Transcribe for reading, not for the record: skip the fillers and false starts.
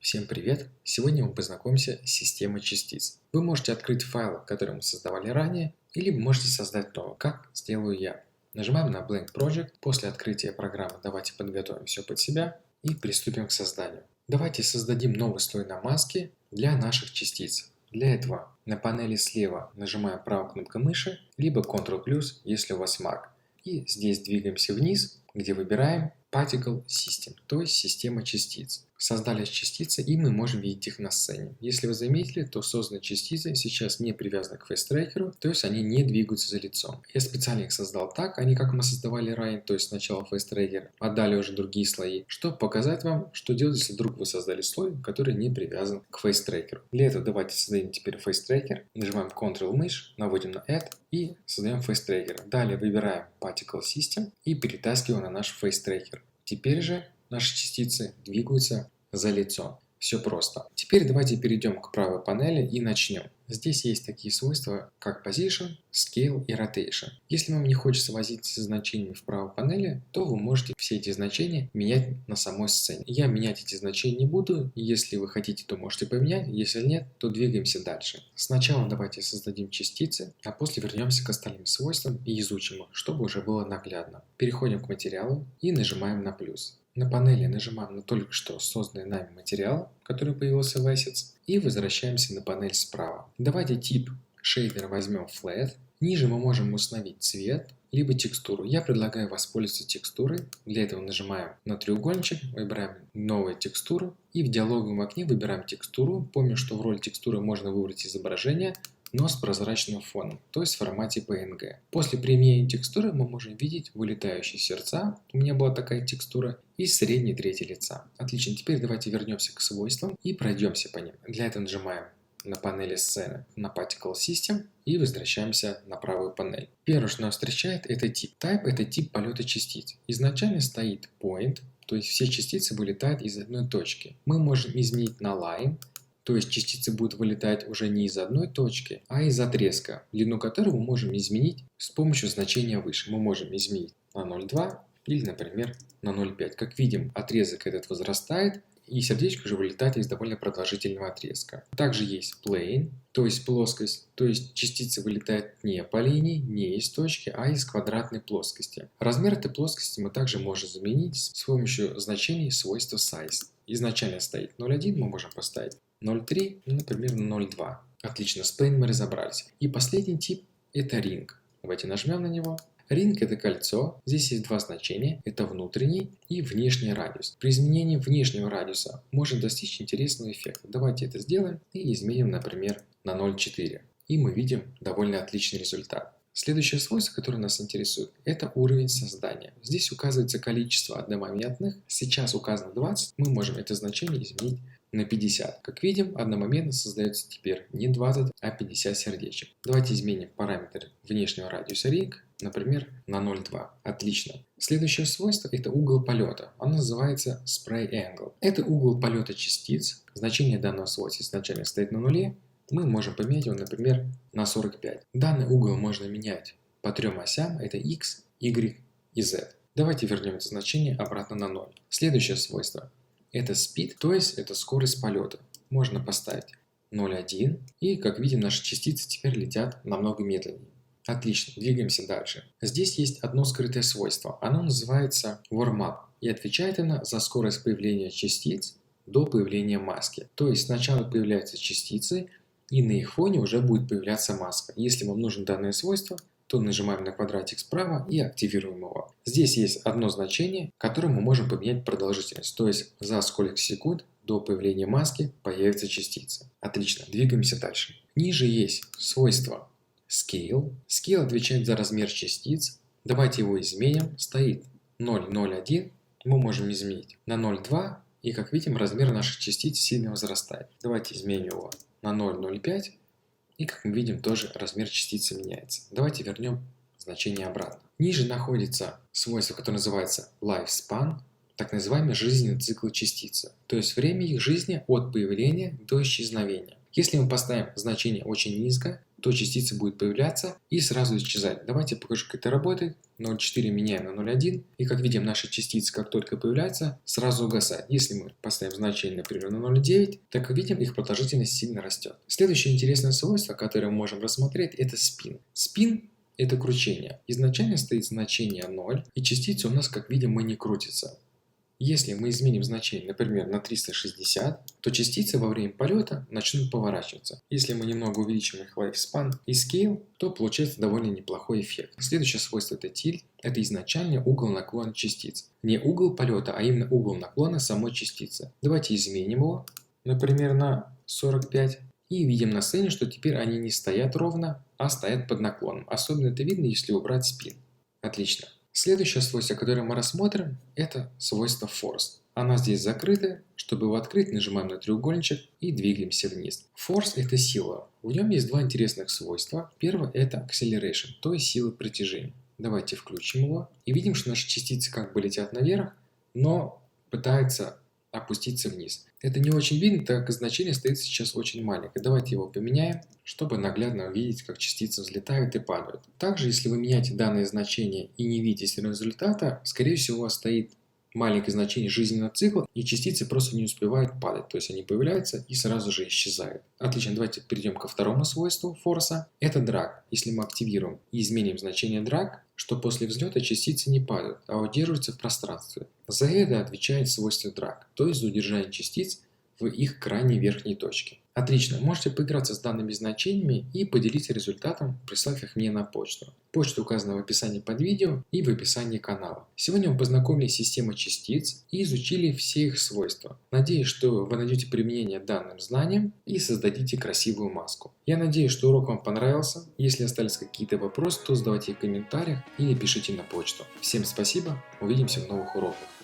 Всем привет! Сегодня мы познакомимся с системой частиц. Вы можете открыть файлы, которые мы создавали ранее, или вы можете создать новый, как сделаю я. Нажимаем на Blank Project. После открытия программы давайте подготовим все под себя и приступим к созданию. Давайте создадим новый слой на маске для наших частиц. Для этого на панели слева нажимаем правой кнопкой мыши, либо Ctrl+, если у вас Mac. И здесь двигаемся вниз, где выбираем Particle System, то есть система частиц. Создались частицы, и мы можем видеть их на сцене. Если вы заметили, то созданные частицы сейчас не привязаны к фейстрекеру, то есть они не двигаются за лицом. Я специально их создал так, а не как мы создавали ранее, то есть сначала фейстрекер, а далее уже другие слои, чтобы показать вам, что делать, если вдруг вы создали слой, который не привязан к фейстрекеру. Для этого давайте создадим теперь фейстрекер, нажимаем Ctrl мышь, наводим на Add и создаем фейстрекер. Далее выбираем Particle System и перетаскиваем на наш фейстрекер. Теперь же наши частицы двигаются за лицо. Все просто. Теперь давайте перейдем к правой панели и начнем. Здесь есть такие свойства, как Position, Scale и Rotation. Если вам не хочется возиться со значениями в правой панели, то вы можете все эти значения менять на самой сцене. Я менять эти значения не буду. Если вы хотите, то можете поменять. Если нет, то двигаемся дальше. Сначала давайте создадим частицы, а после вернемся к остальным свойствам и изучим их, чтобы уже было наглядно. Переходим к материалу и нажимаем на плюс. На панели нажимаем на только что созданный нами материал, который появился в Assets, и возвращаемся на панель справа. Давайте тип шейдера возьмем Flat. Ниже мы можем установить цвет, либо текстуру. Я предлагаю воспользоваться текстурой. Для этого нажимаем на треугольничек, выбираем новую текстуру и в диалоговом окне выбираем текстуру. Помню, что в роли текстуры можно выбрать изображение, но с прозрачным фоном, то есть в формате PNG. После применения текстуры мы можем видеть вылетающие сердца, у меня была такая текстура, и средней трети лица. Отлично, теперь давайте вернемся к свойствам и пройдемся по ним. Для этого нажимаем на панели сцены на Particle System и возвращаемся на правую панель. Первое, что нас встречает, это тип. Type – это тип полета частиц. Изначально стоит Point, то есть все частицы вылетают из одной точки. Мы можем изменить на Line, то есть частицы будут вылетать уже не из одной точки, а из отрезка, длину которого мы можем изменить с помощью значения выше. Мы можем изменить на 0,2 или, например, на 0,5. Как видим, отрезок этот возрастает, и сердечко уже вылетает из довольно продолжительного отрезка. Также есть plane, то есть плоскость, то есть частицы вылетают не по линии, не из точки, а из квадратной плоскости. Размер этой плоскости мы также можем заменить с помощью значений свойства size. Изначально стоит 0,1, мы можем поставить 0,3, например, на 0,2. Отлично, с plane мы разобрались. И последний тип – это ring. Давайте нажмем на него. Ring – это кольцо. Здесь есть два значения. Это внутренний и внешний радиус. При изменении внешнего радиуса можно достичь интересного эффекта. Давайте это сделаем и изменим, например, на 0,4. И мы видим довольно отличный результат. Следующее свойство, которое нас интересует, это уровень создания. Здесь указывается количество одномоментных. Сейчас указано 20. Мы можем это значение изменить на 50. Как видим, одномоментно создается теперь не 20, а 50 сердечек. Давайте изменим параметр внешнего радиуса ring, например, на 0,2. Отлично. Следующее свойство – это угол полета. Оно называется Spray Angle. Это угол полета частиц. Значение данного свойства изначально стоит на нуле. Мы можем поменять его, например, на 45. Данный угол можно менять по трем осям. Это x, y и z. Давайте вернем это значение обратно на 0. Следующее свойство – это speed, то есть это скорость полета. Можно поставить 0,1. И, как видим, наши частицы теперь летят намного медленнее. Отлично, двигаемся дальше. Здесь есть одно скрытое свойство. Оно называется warm-up. И отвечает оно за скорость появления частиц до появления маски. То есть сначала появляются частицы, и на их фоне уже будет появляться маска. Если вам нужно данное свойство, то нажимаем на квадратик справа и активируем его. Здесь есть одно значение, которым мы можем поменять продолжительность. То есть за сколько секунд до появления маски появится частица. Отлично, двигаемся дальше. Ниже есть свойство Scale. Scale отвечает за размер частиц. Давайте его изменим. Стоит 0,01. Мы можем изменить на 0,2. И как видим, размер наших частиц сильно возрастает. Давайте изменим его на 0,05. И как мы видим, тоже размер частицы меняется. Давайте вернем значение обратно. Ниже находится свойство, которое называется Lifespan, так называемый жизненный цикл частицы. То есть время их жизни от появления до исчезновения. Если мы поставим значение очень низко, то частица будет появляться и сразу исчезать. Давайте покажу, как это работает. 0,4 меняем на 0,1. И как видим, наша частица, как только появляется, сразу угасает. Если мы поставим значение, например, на 0,9, так как видим, их продолжительность сильно растет. Следующее интересное свойство, которое мы можем рассмотреть, это спин. Спин – это кручение. Изначально стоит значение 0, и частица у нас, как видим, не крутится. Если мы изменим значение, например, на 360, то частицы во время полета начнут поворачиваться. Если мы немного увеличим их lifespan и scale, то получается довольно неплохой эффект. Следующее свойство это тильт. Это изначально угол наклона частиц. Не угол полета, а именно угол наклона самой частицы. Давайте изменим его, например, на 45. И видим на сцене, что теперь они не стоят ровно, а стоят под наклоном. Особенно это видно, если убрать спин. Отлично. Следующее свойство, которое мы рассмотрим, это свойство Force. Она здесь закрыта. Чтобы его открыть, нажимаем на треугольничек и двигаемся вниз. Force – это сила. В нем есть два интересных свойства. Первое – это Acceleration, то есть сила притяжения. Давайте включим его. И видим, что наши частицы как бы летят наверх, но пытаются опуститься вниз. Это не очень видно, так как значение стоит сейчас очень маленькое. Давайте его поменяем, чтобы наглядно увидеть, как частицы взлетают и падают. Также, если вы меняете данное значение и не видите результата, скорее всего, у вас стоит маленькое значение жизненного цикла, и частицы просто не успевают падать. То есть они появляются и сразу же исчезают. Отлично, давайте перейдем ко второму свойству форса. Это драг. Если мы активируем и изменим значение драг, что после взлета частицы не падают, а удерживаются в пространстве. За это отвечает свойство драг, то есть за удержание частиц в их крайней верхней точке. Отлично, можете поиграться с данными значениями и поделиться результатом, прислав их мне на почту. Почта указана в описании под видео и в описании канала. Сегодня мы познакомились с системой частиц и изучили все их свойства. Надеюсь, что вы найдете применение данным знаниям и создадите красивую маску. Я надеюсь, что урок вам понравился. Если остались какие-то вопросы, то задавайте их в комментариях или пишите на почту. Всем спасибо, увидимся в новых уроках.